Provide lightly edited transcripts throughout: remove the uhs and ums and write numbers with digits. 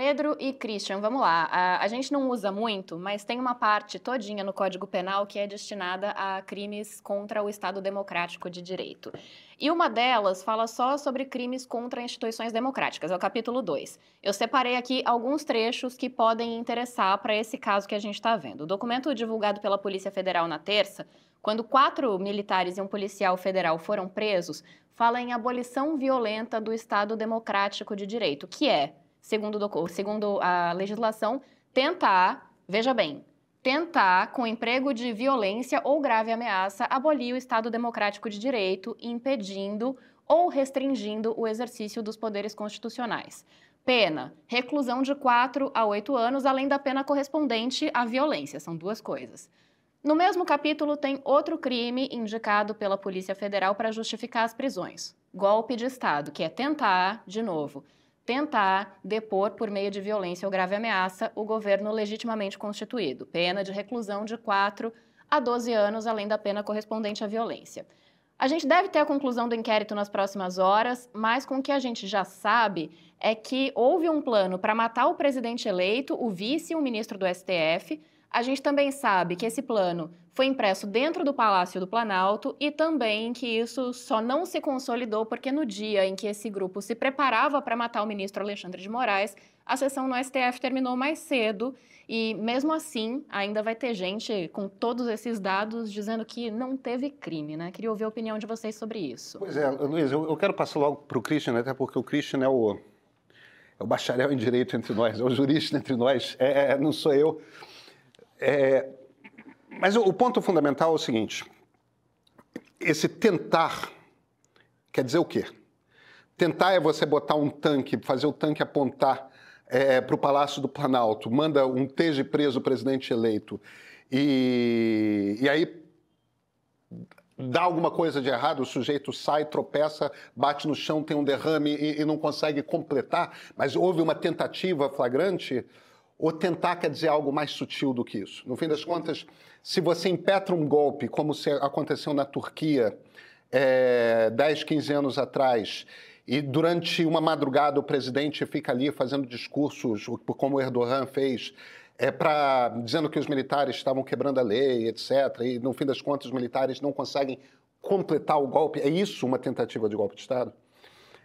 Pedro e Christian, vamos lá. A gente não usa muito, mas tem uma parte todinha no Código Penal que é destinada a crimes contra o Estado Democrático de Direito. E uma delas fala só sobre crimes contra instituições democráticas, é o capítulo 2. Eu separei aqui alguns trechos que podem interessar para esse caso que a gente está vendo. O documento divulgado pela Polícia Federal na terça, quando 4 militares e um policial federal foram presos, fala em abolição violenta do Estado Democrático de Direito, que é, segundo a legislação, tentar, veja bem, tentar, com emprego de violência ou grave ameaça, abolir o Estado Democrático de Direito, impedindo ou restringindo o exercício dos poderes constitucionais. Pena, reclusão de 4 a 8 anos, além da pena correspondente à violência, são duas coisas. No mesmo capítulo tem outro crime indicado pela Polícia Federal para justificar as prisões. Golpe de Estado, que é tentar, de novo, tentar depor por meio de violência ou grave ameaça o governo legitimamente constituído. Pena de reclusão de 4 a 12 anos, além da pena correspondente à violência. A gente deve ter a conclusão do inquérito nas próximas horas, mas com o que a gente já sabe é que houve um plano para matar o presidente eleito, o vice e o ministro do STF. A gente também sabe que esse plano foi impresso dentro do Palácio do Planalto e também que isso só não se consolidou porque no dia em que esse grupo se preparava para matar o ministro Alexandre de Moraes, a sessão no STF terminou mais cedo e, mesmo assim, ainda vai ter gente com todos esses dados dizendo que não teve crime, né? Queria ouvir a opinião de vocês sobre isso. Pois é, Luiz, eu quero passar logo para o Christian, até porque o Christian é o bacharel em direito entre nós, é o jurista entre nós, não sou eu. Mas o ponto fundamental é o seguinte, esse tentar quer dizer o quê? Tentar é você botar um tanque, fazer o tanque apontar para o Palácio do Planalto, manda um esteja preso o presidente eleito e aí dá alguma coisa de errado, o sujeito sai, tropeça, bate no chão, tem um derrame e não consegue completar, mas houve uma tentativa flagrante. Ou tentar quer dizer algo mais sutil do que isso. No fim das contas, se você impetra um golpe, como aconteceu na Turquia 10, 15 anos atrás, e durante uma madrugada o presidente fica ali fazendo discursos, como o Erdogan fez, dizendo que os militares estavam quebrando a lei, etc., e no fim das contas os militares não conseguem completar o golpe, é isso uma tentativa de golpe de Estado?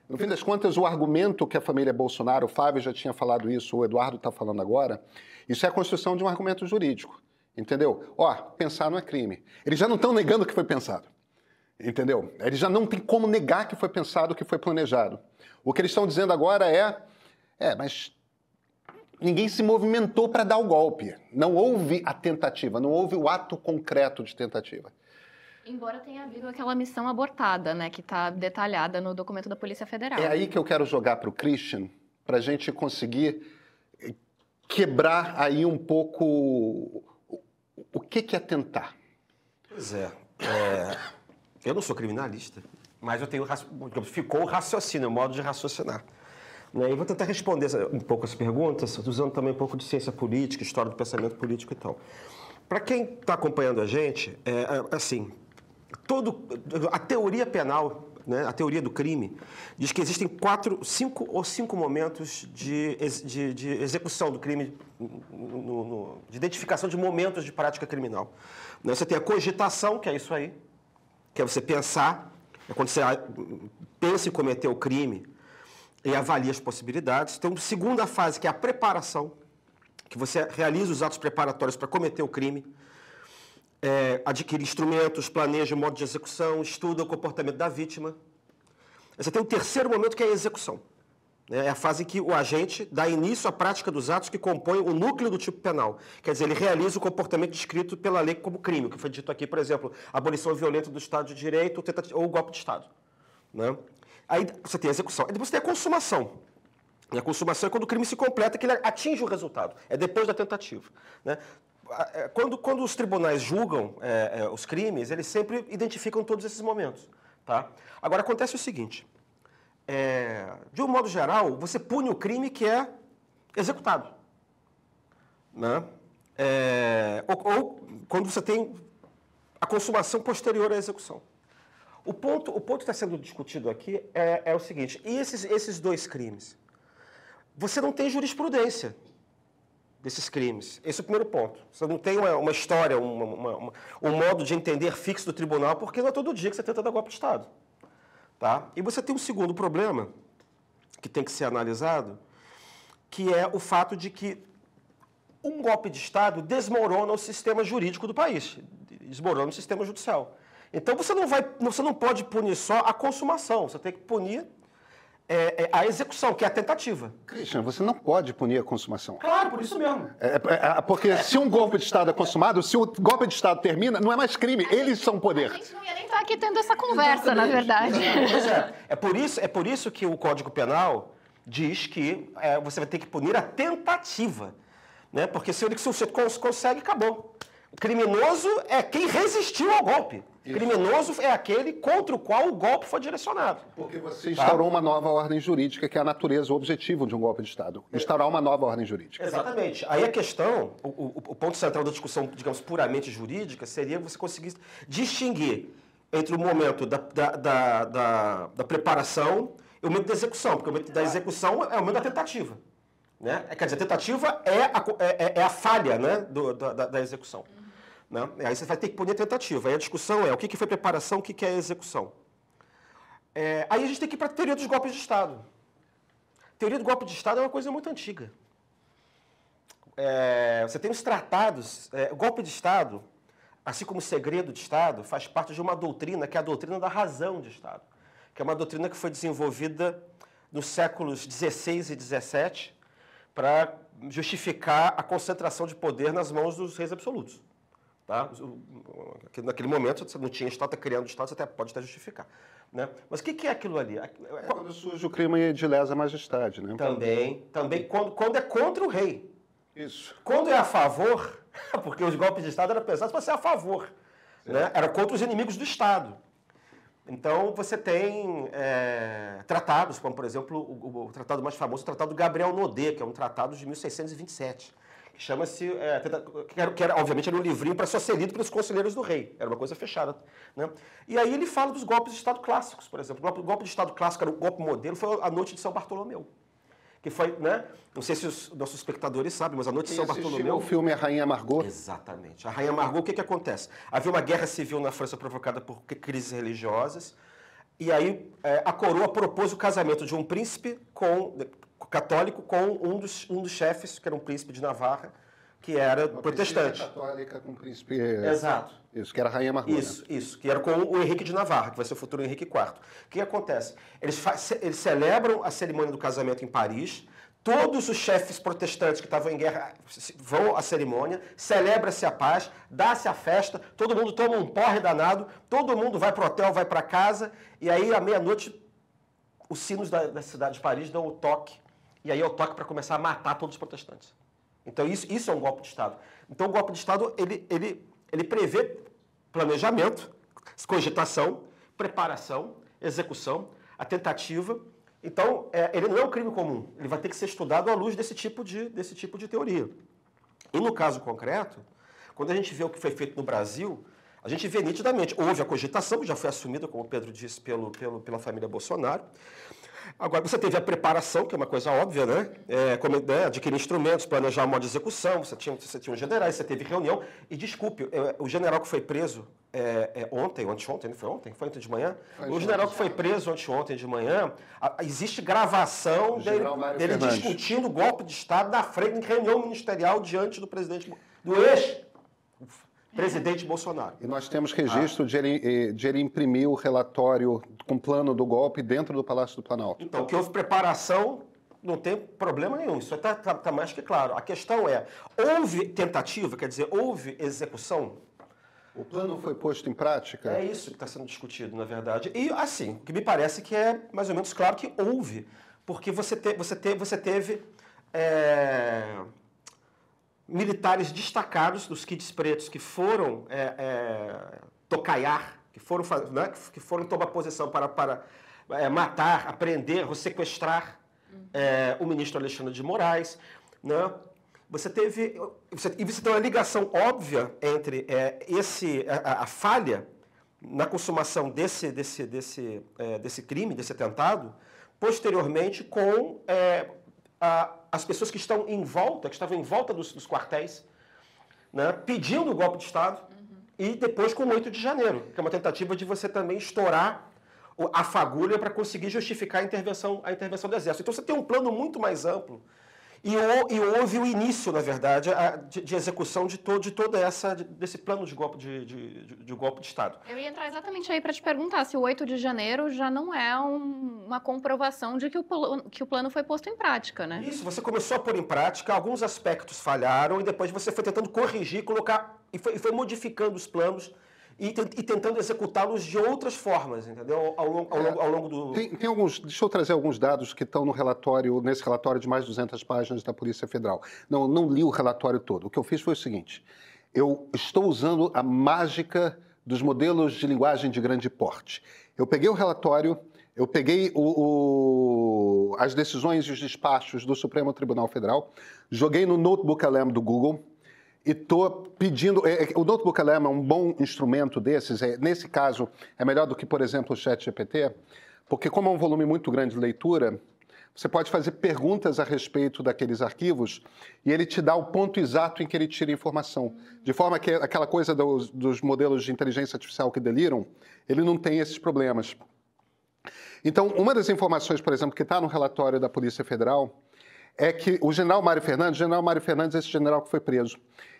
No fim das contas, o argumento que a família Bolsonaro, o Fábio já tinha falado isso, o Eduardo está falando agora, isso é a construção de um argumento jurídico, entendeu? Pensar não é crime. Eles já não estão negando que foi pensado, entendeu? Eles já não têm como negar que foi pensado, que foi planejado. O que eles estão dizendo agora mas ninguém se movimentou para dar o golpe. Não houve a tentativa, não houve o ato concreto de tentativa. Embora tenha havido aquela missão abortada, né, que está detalhada no documento da Polícia Federal. É aí que eu quero jogar para o Christian, para a gente conseguir quebrar aí um pouco o que é tentar. Pois eu não sou criminalista, mas eu tenho, ficou o raciocínio, o modo de raciocinar. Né? E vou tentar responder um pouco as perguntas, usando também um pouco de ciência política, história do pensamento político e tal. Para quem está acompanhando a gente, assim, a teoria penal, né, a teoria do crime, diz que existem 5 momentos de execução do crime, de identificação de momentos de prática criminal. Você tem a cogitação, que é isso aí, que é você pensar, é quando você pensa em cometer o crime e avalia as possibilidades. Então, segunda fase, que é a preparação, que você realiza os atos preparatórios para cometer o crime, adquire instrumentos, planeja o modo de execução, estuda o comportamento da vítima. Você tem o terceiro momento, que é a execução. É a fase em que o agente dá início à prática dos atos que compõem o núcleo do tipo penal. Quer dizer, ele realiza o comportamento descrito pela lei como crime, o que foi dito aqui, por exemplo, abolição violenta do Estado de Direito ou golpe de Estado. Né? Aí você tem a execução. Aí depois você tem a consumação. E a consumação é quando o crime se completa, que ele atinge o resultado. É depois da tentativa. Né? Quando os tribunais julgam os crimes, eles sempre identificam todos esses momentos. Tá? Agora, acontece o seguinte. De um modo geral, você pune o crime que é executado. Né? Ou quando você tem a consumação posterior à execução. O ponto que está sendo discutido aqui é o seguinte. E esses dois crimes? você não tem jurisprudência desses crimes. Esse é o primeiro ponto. Você não tem uma história, um modo de entender fixo do tribunal, porque não é todo dia que você tenta dar golpe de Estado. Tá? E você tem um segundo problema, que tem que ser analisado, que é o fato de que um golpe de Estado desmorona o sistema jurídico do país, desmorona o sistema judicial. Então, você não pode punir só a consumação, você tem que punir a execução, que é a tentativa. Christian, você não pode punir a consumação. Claro, por isso mesmo. Porque se um golpe de Estado é consumado, se o golpe de Estado termina, não é mais crime, eles são poder. A gente não ia nem estar aqui tendo essa conversa, na verdade. Pois é por isso que o Código Penal diz que você vai ter que punir a tentativa. Né? Porque se você consegue, acabou. O criminoso é quem resistiu ao golpe. O criminoso é aquele contra o qual o golpe foi direcionado. Porque você instaurou uma nova ordem jurídica, que é a natureza, o objetivo de um golpe de Estado. Instaurar uma nova ordem jurídica. Exatamente. Aí a questão, o ponto central da discussão, digamos, puramente jurídica, seria você conseguir distinguir entre o momento da preparação e o momento da execução. Porque o momento da execução é o momento da tentativa. Né? Quer dizer, a tentativa é a falha, né, da execução. Né? Aí você vai ter que punir a tentativa. Aí a discussão é o que foi preparação, o que é execução. Aí a gente tem que ir para a teoria dos golpes de Estado. A teoria do golpe de Estado é uma coisa muito antiga. Você tem os tratados. O golpe de Estado, assim como o segredo de Estado, faz parte de uma doutrina, que é a doutrina da razão de Estado. Que é uma doutrina que foi desenvolvida nos séculos XVI e XVII para justificar a concentração de poder nas mãos dos reis absolutos. Tá? Naquele momento, você não tinha Estado, está criando Estado, você até pode até justificar. Né? Mas o que é aquilo ali? Quando surge o crime de lesa majestade, né? Também quando é contra o rei. Isso. Quando é a favor, porque os golpes de Estado eram pensados para ser a favor. Né? Era contra os inimigos do Estado. Então, você tem tratados, como, por exemplo, o tratado mais famoso, o Tratado Gabriel Nodé, que é um tratado de 1627, que chama-se... obviamente, era um livrinho para só ser lido pelos conselheiros do rei. Era uma coisa fechada. Né? E aí ele fala dos golpes de Estado clássicos, por exemplo. O golpe de Estado clássico, era o golpe modelo, foi a Noite de São Bartolomeu. Que foi, né? Não sei se os nossos espectadores sabem, mas a Noite de São Bartolomeu... O filme A Rainha Margot. Exatamente. A Rainha Margot, o que acontece? Havia uma guerra civil na França provocada por crises religiosas, e aí a coroa propôs o casamento de um príncipe católico com um dos chefes, que era um príncipe de Navarra, que era protestante. Católica com um príncipe... Exato. Isso, que era a Rainha Margot. Isso, que era com o Henrique de Navarra, que vai ser o futuro Henrique IV. O que acontece? Eles celebram a cerimônia do casamento em Paris, todos os chefes protestantes que estavam em guerra vão à cerimônia, celebra-se a paz, dá-se a festa, todo mundo toma um porre danado, todo mundo vai para o hotel, vai para casa, e aí à meia-noite os sinos da cidade de Paris dão o toque, e aí é o toque para começar a matar todos os protestantes. Então isso é um golpe de Estado. Então o golpe de Estado, ele prevê planejamento, cogitação, preparação, execução, a tentativa. Então, ele não é um crime comum. Ele vai ter que ser estudado à luz desse tipo de teoria. E no caso concreto, quando a gente vê o que foi feito no Brasil, a gente vê nitidamente. Houve a cogitação, que já foi assumida, como o Pedro disse, pela família Bolsonaro. Agora, você teve a preparação, que é uma coisa óbvia, né? Adquirir instrumentos, planejar o modo de execução, você tinha um generais, você teve reunião. E, desculpe, o general que foi preso anteontem, foi ontem de manhã? O general que foi preso anteontem de manhã, existe gravação dele discutindo o golpe de Estado na frente, em reunião ministerial, diante do ex-presidente Bolsonaro. E nós temos registro de ele imprimir o relatório com plano do golpe dentro do Palácio do Planalto. Então, que houve preparação, não tem problema nenhum, isso está mais que claro. A questão é, houve tentativa, quer dizer, houve execução? O plano foi posto em prática? É isso que está sendo discutido, na verdade. E, assim, o que me parece que é mais ou menos claro que houve, porque você teve militares destacados dos kits pretos que foram tocaiar, que foram tomar posição para matar, apreender, ou sequestrar o ministro Alexandre de Moraes. Né? Você tem uma ligação óbvia entre a falha na consumação desse crime, desse atentado, posteriormente com as pessoas que estão em volta, que estavam em volta dos quartéis, né, pedindo o golpe de Estado, e depois com o 8 de janeiro, que é uma tentativa de você também estourar a fagulha para conseguir justificar a intervenção do Exército. Então você tem um plano muito mais amplo e houve o início, na verdade, de execução desse plano de golpe de golpe de Estado. Eu ia entrar exatamente aí para te perguntar se o 8 de janeiro já não é uma comprovação de que o plano foi posto em prática, né? Isso, você começou a pôr em prática, alguns aspectos falharam e depois você foi tentando corrigir, colocar e foi modificando os planos e tentando executá-los de outras formas, entendeu? Ao longo do... Tem alguns... Deixa eu trazer alguns dados que estão nesse relatório de mais de 200 páginas da Polícia Federal. Não li o relatório todo. O que eu fiz foi o seguinte: eu estou usando a mágica dos modelos de linguagem de grande porte. Eu peguei o relatório, eu peguei as decisões e os despachos do Supremo Tribunal Federal, joguei no Notebook LM do Google, e estou pedindo... O Notebook LM é um bom instrumento desses. Nesse caso, é melhor do que, por exemplo, o ChatGPT, porque como é um volume muito grande de leitura, você pode fazer perguntas a respeito daqueles arquivos e ele te dá o ponto exato em que ele tira informação. De forma que aquela coisa dos modelos de inteligência artificial que deliram, ele não tem esses problemas. Então, uma das informações, por exemplo, que está no relatório da Polícia Federal é que o general Mário Fernandes, esse general que foi preso,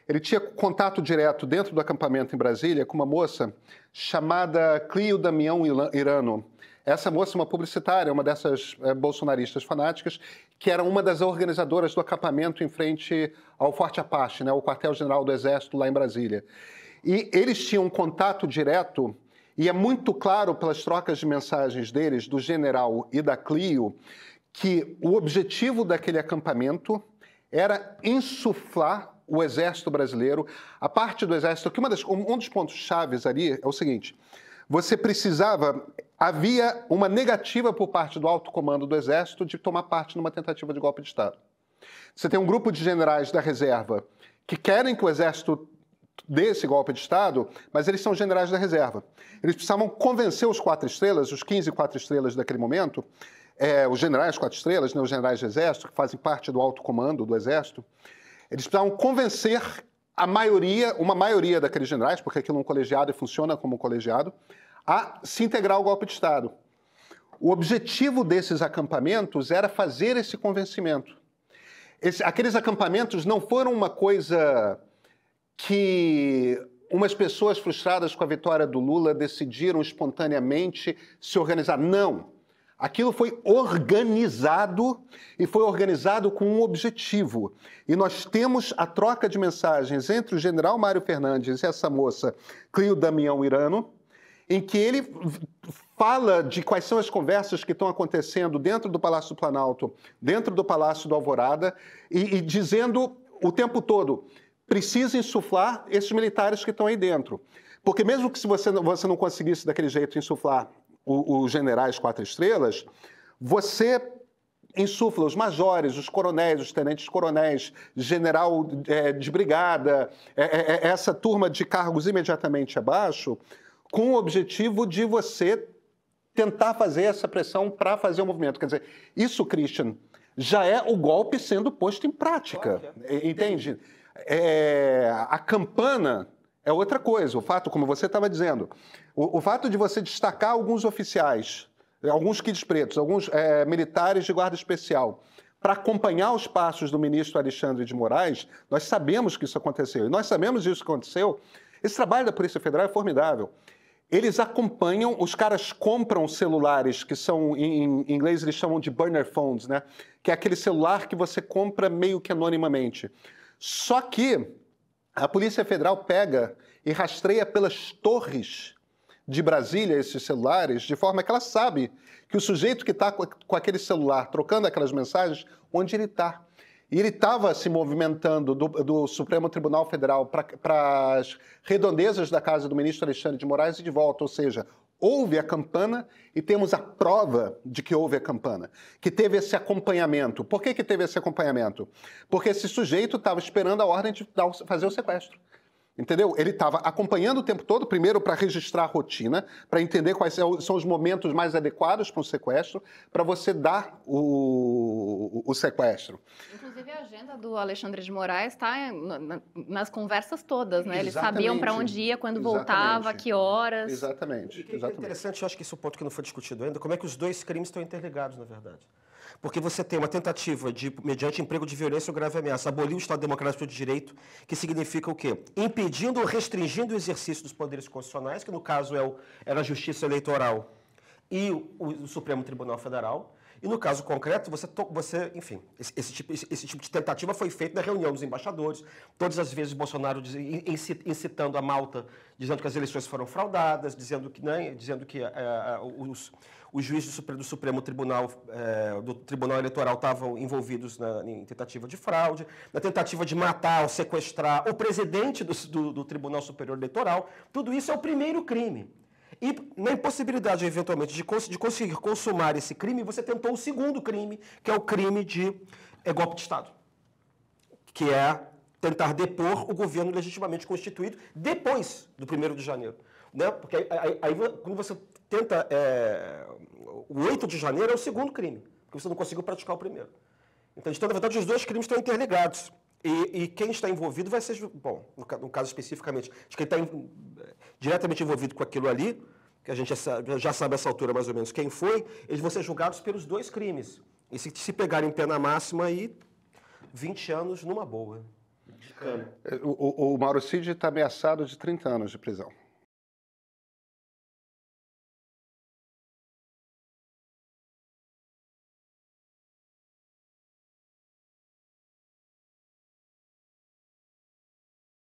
ele tinha contato direto dentro do acampamento em Brasília com uma moça chamada Cleo Damião Irano. Essa moça é uma publicitária, uma dessas bolsonaristas fanáticas, que era uma das organizadoras do acampamento em frente ao Forte Apache, né, o quartel-general do Exército lá em Brasília. E eles tinham contato direto, e é muito claro pelas trocas de mensagens deles, do general e da Cleo, que o objetivo daquele acampamento era insuflar o Exército brasileiro, a parte do Exército, que um dos pontos chaves ali é o seguinte: havia uma negativa por parte do alto comando do Exército de tomar parte numa tentativa de golpe de Estado. Você tem um grupo de generais da reserva que querem que o Exército dê esse golpe de Estado, mas eles são generais da reserva. Eles precisavam convencer os 4 estrelas, os 15 4 estrelas daquele momento, os generais 4 estrelas, né, os generais de Exército, que fazem parte do alto comando do Exército, eles precisavam convencer uma maioria daqueles generais, porque aquilo é um colegiado e funciona como um colegiado, a se integrar ao golpe de Estado. O objetivo desses acampamentos era fazer esse convencimento. Aqueles acampamentos não foram uma coisa que umas pessoas frustradas com a vitória do Lula decidiram espontaneamente se organizar. Não. Aquilo foi organizado e foi organizado com um objetivo. E nós temos a troca de mensagens entre o general Mário Fernandes e essa moça, Cleo Damião Irano, em que ele fala de quais são as conversas que estão acontecendo dentro do Palácio do Planalto, dentro do Palácio do Alvorada, e dizendo o tempo todo: precisa insuflar esses militares que estão aí dentro. Porque mesmo que se você não conseguisse daquele jeito insuflar os generais 4 estrelas, você insufla os majores, os coronéis, os tenentes-coronéis, general de brigada, essa turma de cargos imediatamente abaixo, com o objetivo de você tentar fazer essa pressão para fazer o movimento. Quer dizer, isso, Christian, já é o golpe sendo posto em prática, entende? A campana é outra coisa. O fato, como você estava dizendo, o fato de você destacar alguns oficiais, alguns quids pretos, alguns militares de guarda especial, para acompanhar os passos do ministro Alexandre de Moraes, nós sabemos que isso aconteceu. E nós sabemos disso que aconteceu. Esse trabalho da Polícia Federal é formidável. Eles acompanham, os caras compram celulares, que são, em inglês eles chamam de burner phones, né? Que é aquele celular que você compra meio que anonimamente. Só que a Polícia Federal pega e rastreia pelas torres de Brasília esses celulares, de forma que ela sabe que o sujeito que está com aquele celular, trocando aquelas mensagens, onde ele está. E ele estava se movimentando do Supremo Tribunal Federal para as redondezas da casa do ministro Alexandre de Moraes e de volta, ou seja, houve a campana e temos a prova de que houve a campana, que teve esse acompanhamento. Por que teve esse acompanhamento? Porque esse sujeito estava esperando a ordem de fazer o sequestro. Entendeu? Ele estava acompanhando o tempo todo, primeiro para registrar a rotina, para entender quais são os momentos mais adequados para um sequestro, para você dar o sequestro. Inclusive, a agenda do Alexandre de Moraes está nas conversas todas, né? Eles Exatamente. sabiam para onde ia, quando voltava, que horas. Exatamente. O que é interessante, eu acho que esse é um ponto que não foi discutido ainda, como é que os dois crimes estão interligados, na verdade. Porque você tem uma tentativa de, mediante emprego de violência ou grave ameaça, abolir o Estado Democrático de Direito, que significa o quê? Impedindo ou restringindo o exercício dos poderes constitucionais, que no caso era a Justiça Eleitoral e o Supremo Tribunal Federal. E no caso concreto, enfim, esse tipo de tentativa foi feito na reunião dos embaixadores, todas as vezes Bolsonaro incitando a Malta, dizendo que as eleições foram fraudadas, dizendo que os juízes do Supremo Tribunal, do Tribunal Eleitoral estavam envolvidos em tentativa de fraude, na tentativa de matar ou sequestrar o presidente do Tribunal Superior Eleitoral. Tudo isso é o primeiro crime. E na impossibilidade, eventualmente, de conseguir consumar esse crime, você tentou o segundo crime, que é o crime de golpe de Estado, que é tentar depor o governo legitimamente constituído depois do 1º de janeiro. Né? Porque aí quando você tenta... o 8 de janeiro é o segundo crime, porque você não conseguiu praticar o primeiro. Então, na verdade, os dois crimes estão interligados. E quem está envolvido vai ser... Bom, no caso especificamente, de quem está diretamente envolvido com aquilo ali, que a gente já sabe a essa altura mais ou menos quem foi, eles vão ser julgados pelos dois crimes. E se pegarem pena máxima, aí 20 anos numa boa. O Mauro Cid está ameaçado de 30 anos de prisão.